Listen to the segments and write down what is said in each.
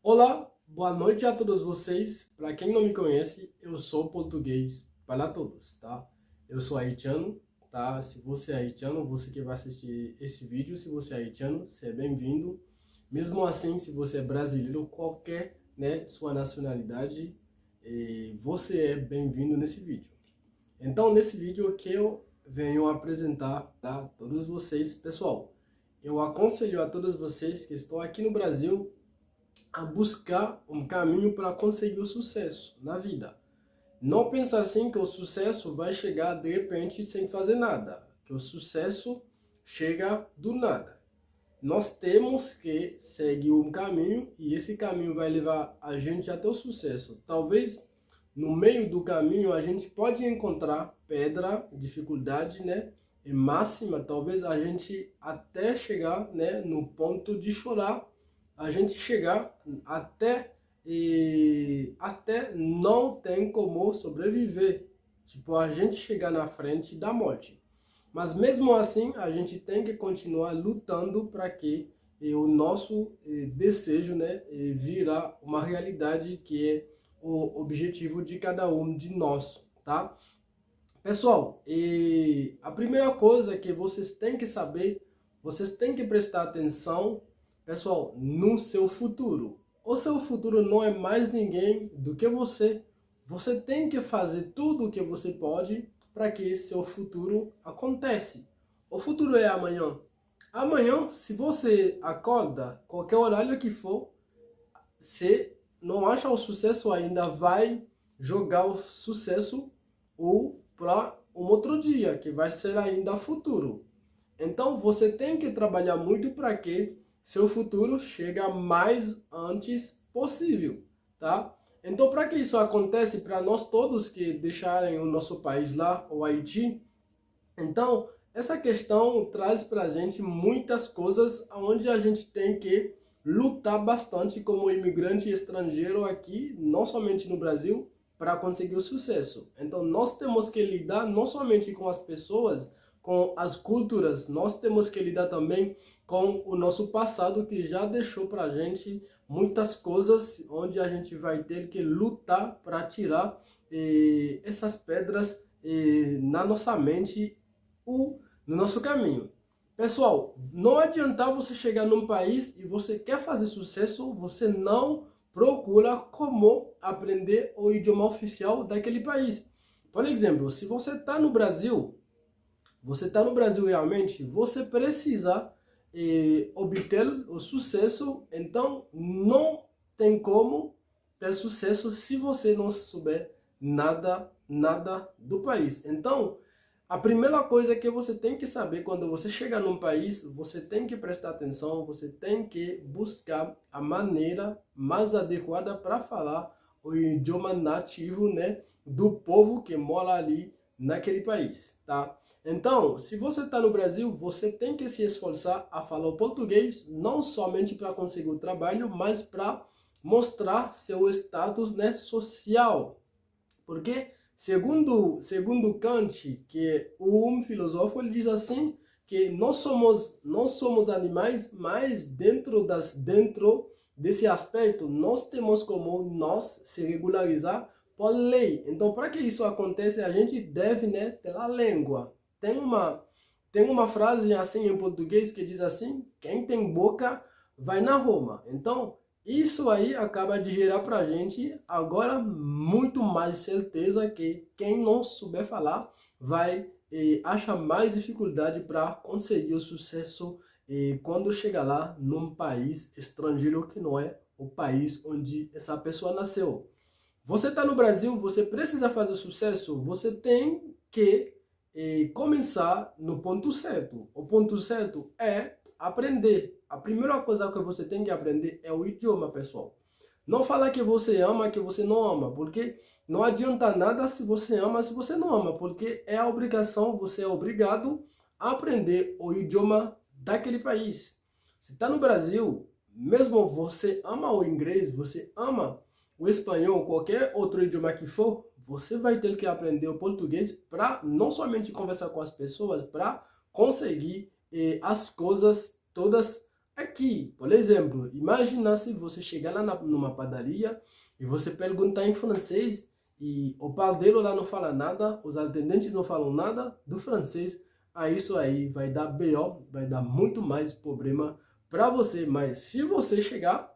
Olá, boa noite a todos vocês. Para quem não me conhece, eu sou português para todos, tá? Eu sou haitiano, tá? Se você é haitiano, você que vai assistir esse vídeo, se você é haitiano, seja bem-vindo. Mesmo assim, se você é brasileiro, qualquer, né, sua nacionalidade, você é bem-vindo nesse vídeo. Então, nesse vídeo que eu venho apresentar para todos vocês, pessoal, eu aconselho a todos vocês que estão aqui no Brasil a buscar um caminho para conseguir o sucesso na vida. Não pensa assim que o sucesso vai chegar de repente sem fazer nada, que o sucesso chega do nada. Nós temos que seguir um caminho e esse caminho vai levar a gente até o sucesso. Talvez no meio do caminho a gente pode encontrar pedra, dificuldade, né? E máxima, talvez a gente até chegar, né, no ponto de chorar, a gente chegar até não tem como sobreviver. Tipo, a gente chegar na frente da morte. Mas mesmo assim, a gente tem que continuar lutando para que o nosso desejo, né, virar uma realidade que é o objetivo de cada um de nós, tá? Pessoal, a primeira coisa que vocês têm que saber, vocês têm que prestar atenção, pessoal, no seu futuro. O seu futuro não é mais ninguém do que você. Você tem que fazer tudo o que você pode para que seu futuro aconteça. O futuro é amanhã. Amanhã, se você acorda, qualquer horário que for, se não acha o sucesso ainda, vai jogar o sucesso ou para um outro dia, que vai ser ainda futuro. Então você tem que trabalhar muito para que seu futuro chegue mais antes possível, tá? Então, para que isso aconteça, para nós todos que deixarem o nosso país lá, o Haiti, então essa questão traz para a gente muitas coisas onde a gente tem que lutar bastante como imigrante estrangeiro aqui, não somente no Brasil, para conseguir o sucesso. Então nós temos que lidar não somente com as pessoas, com as culturas, nós temos que lidar também com o nosso passado que já deixou para a gente muitas coisas onde a gente vai ter que lutar para tirar essas pedras na nossa mente no nosso caminho. Pessoal, não adianta você chegar num país e você quer fazer sucesso, você não procura como aprender o idioma oficial daquele país. Por exemplo, se você está no Brasil realmente, você precisa obter o sucesso, então não tem como ter sucesso se você não souber nada do país. Então, a primeira coisa que você tem que saber quando você chegar num país, você tem que prestar atenção, você tem que buscar a maneira mais adequada para falar o idioma nativo, né, do povo que mora ali naquele país, tá? Então, se você está no Brasil, você tem que se esforçar a falar o português, não somente para conseguir o trabalho, mas para mostrar seu status, né, social. Porque segundo Kant, que é um filósofo, ele diz assim que nós somos animais, mas dentro desse aspecto nós temos como nós se regularizar por lei. Então, para que isso aconteça, a gente deve, né, ter a língua. Tem uma frase assim em português que diz assim: quem tem boca vai na Roma. Então, isso aí acaba de gerar para a gente agora muito mais certeza que quem não souber falar vai achar mais dificuldade para conseguir o sucesso quando chegar lá num país estrangeiro que não é o país onde essa pessoa nasceu. Você está no Brasil, você precisa fazer sucesso, você tem que começar no ponto certo. O ponto certo é aprender. A primeira coisa que você tem que aprender é o idioma, pessoal. Não fala que você ama, que você não ama, porque não adianta nada se você ama, se você não ama, porque é a obrigação, você é obrigado a aprender o idioma daquele país. Se está no Brasil, mesmo você ama o inglês, você ama o espanhol, qualquer outro idioma que for, você vai ter que aprender o português para não somente conversar com as pessoas, para conseguir as coisas todas aqui. Por exemplo, imagina se você chegar lá numa padaria e você perguntar em francês e o padeiro lá não fala nada, os atendentes não falam nada do francês, isso aí vai dar BO, vai dar muito mais problema para você. Mas se você chegar,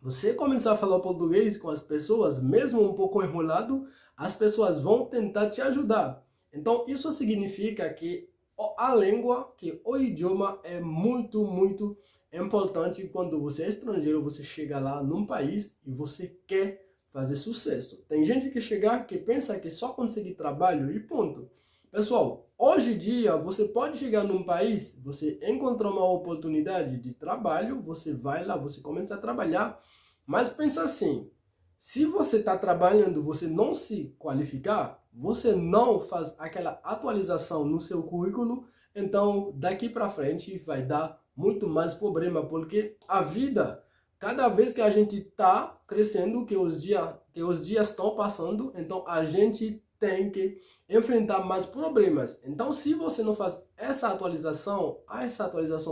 você começar a falar português com as pessoas, mesmo um pouco enrolado, as pessoas vão tentar te ajudar. Então, isso significa que a língua, que o idioma é muito, muito importante quando você é estrangeiro, você chega lá num país e você quer fazer sucesso. Tem gente que chega que pensa que só conseguir trabalho e ponto. Pessoal, hoje em dia você pode chegar num país, você encontrar uma oportunidade de trabalho, você vai lá, você começa a trabalhar, mas pensa assim, se você está trabalhando, você não se qualificar, você não faz aquela atualização no seu currículo, então daqui para frente vai dar muito mais problema, porque a vida, cada vez que a gente está crescendo, que os dias estão passando, então a gente tem que enfrentar mais problemas. Então, se você não faz essa atualização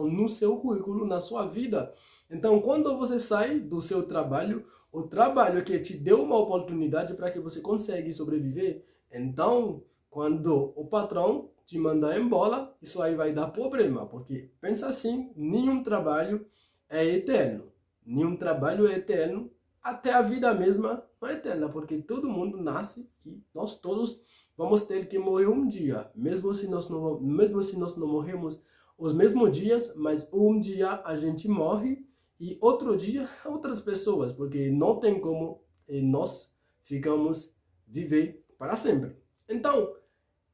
no seu currículo, na sua vida, então quando você sai do seu trabalho, o trabalho que te deu uma oportunidade para que você consiga sobreviver, então quando o patrão te mandar embora, isso aí vai dar problema, porque pensa assim, nenhum trabalho é eterno. Nenhum trabalho é eterno, até a vida mesma não é eterna, porque todo mundo nasce e nós todos vamos ter que morrer um dia, mesmo se nós não morremos os mesmos dias, mas um dia a gente morre e outro dia outras pessoas, porque não tem como nós ficamos viver para sempre. Então,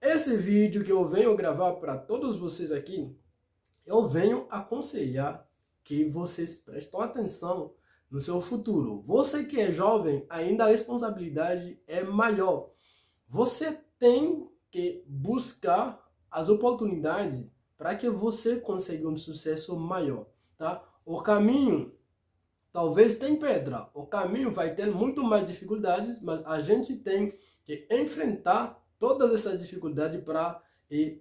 esse vídeo que eu venho gravar para todos vocês aqui, eu venho aconselhar que vocês prestem atenção no seu futuro. Você que é jovem, ainda a responsabilidade é maior. Você tem que buscar as oportunidades para que você consiga um sucesso maior, tá? O caminho talvez tem pedra, o caminho vai ter muito mais dificuldades, mas a gente tem que enfrentar todas essas dificuldades para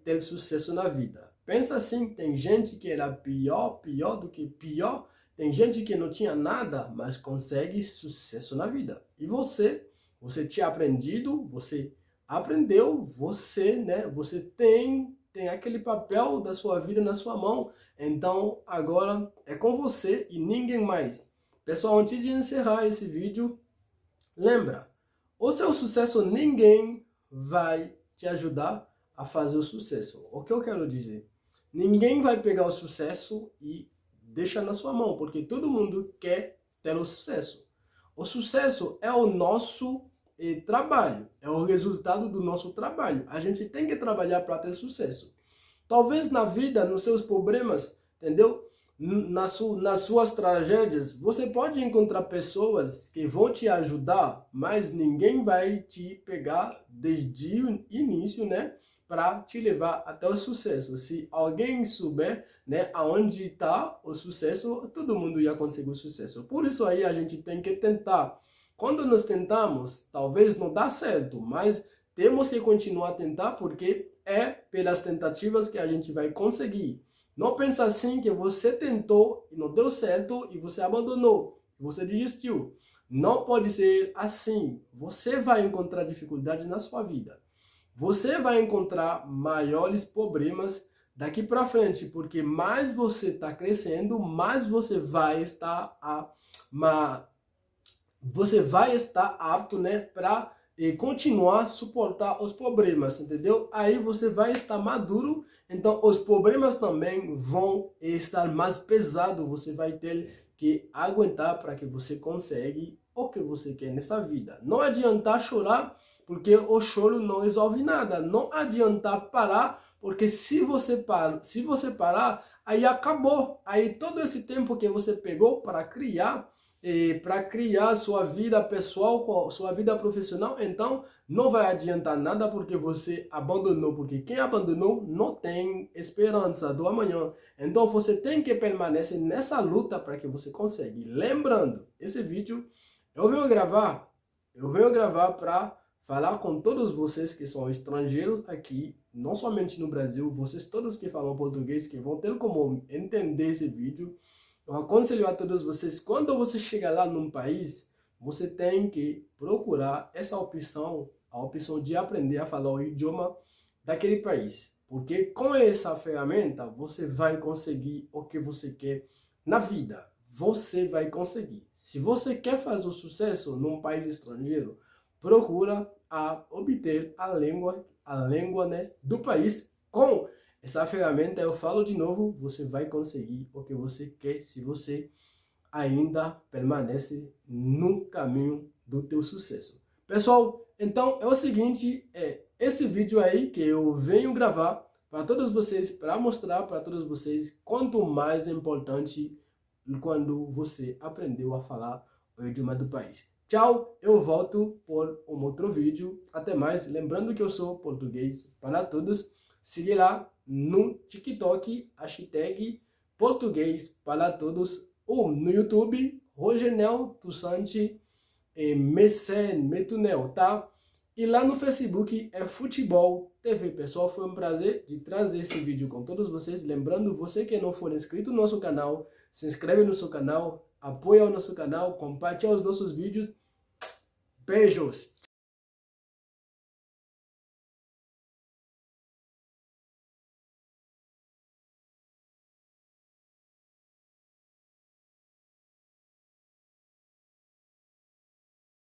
ter sucesso na vida. Pensa assim, tem gente que era pior do que pior, tem gente que não tinha nada, mas consegue sucesso na vida. E você tinha aprendido, você aprendeu, você tem aquele papel da sua vida na sua mão, então agora é com você e ninguém mais. Pessoal, antes de encerrar esse vídeo, lembra, o seu sucesso ninguém vai te ajudar a fazer o sucesso. O que eu quero dizer? Ninguém vai pegar o sucesso e deixar na sua mão, porque todo mundo quer ter o sucesso. O sucesso é o nosso trabalho, é o resultado do nosso trabalho. A gente tem que trabalhar para ter sucesso. Talvez na vida, nos seus problemas, entendeu? Nas suas tragédias, você pode encontrar pessoas que vão te ajudar, mas ninguém vai te pegar desde o início, né? Para te levar até o sucesso. Se alguém souber, né, aonde está o sucesso, todo mundo ia conseguir o sucesso. Por isso aí a gente tem que tentar. Quando nós tentamos, talvez não dá certo, mas temos que continuar a tentar, porque é pelas tentativas que a gente vai conseguir. Não pensa assim que você tentou e não deu certo e você abandonou, você desistiu. Não pode ser assim. Você vai encontrar dificuldades na sua vida. Você vai encontrar maiores problemas daqui para frente, porque mais você está crescendo, mais você vai estar apto, né, para continuar a suportar os problemas, entendeu? Aí você vai estar maduro, então os problemas também vão estar mais pesados, você vai ter que aguentar para que você consiga o que você quer nessa vida. Não adianta chorar, porque o choro não resolve nada. Não adianta parar, porque se você parar, aí acabou. Aí todo esse tempo que você pegou para criar sua vida pessoal, sua vida profissional, então não vai adiantar nada porque você abandonou, porque quem abandonou não tem esperança do amanhã. Então você tem que permanecer nessa luta para que você consiga. Lembrando, esse vídeo eu venho gravar para falar com todos vocês que são estrangeiros aqui, não somente no Brasil, vocês todos que falam português, que vão ter como entender esse vídeo. eu aconselho a todos vocês, quando você chegar lá num país, você tem que procurar essa opção, a opção de aprender a falar o idioma daquele país. Porque com essa ferramenta, você vai conseguir o que você quer na vida. Você vai conseguir. Se você quer fazer o sucesso num país estrangeiro, procura obter a língua, né, do país. Com essa ferramenta, eu falo de novo, você vai conseguir o que você quer se você ainda permanece no caminho do teu sucesso. Pessoal, então é o seguinte, esse vídeo aí que eu venho gravar para todos vocês, para mostrar para todos vocês quanto mais importante quando você aprendeu a falar o idioma do país. Tchau, eu volto por um outro vídeo. Até mais. Lembrando que eu sou português para todos. Siga lá no TikTok, hashtag português para todos. Ou no YouTube, Rogenel Tussante Metunel, tá? E lá no Facebook é Futebol TV. Pessoal, foi um prazer de trazer esse vídeo com todos vocês. Lembrando, você que não for inscrito no nosso canal, se inscreve no nosso canal, apoia o nosso canal, compartilha os nossos vídeos. Beijos!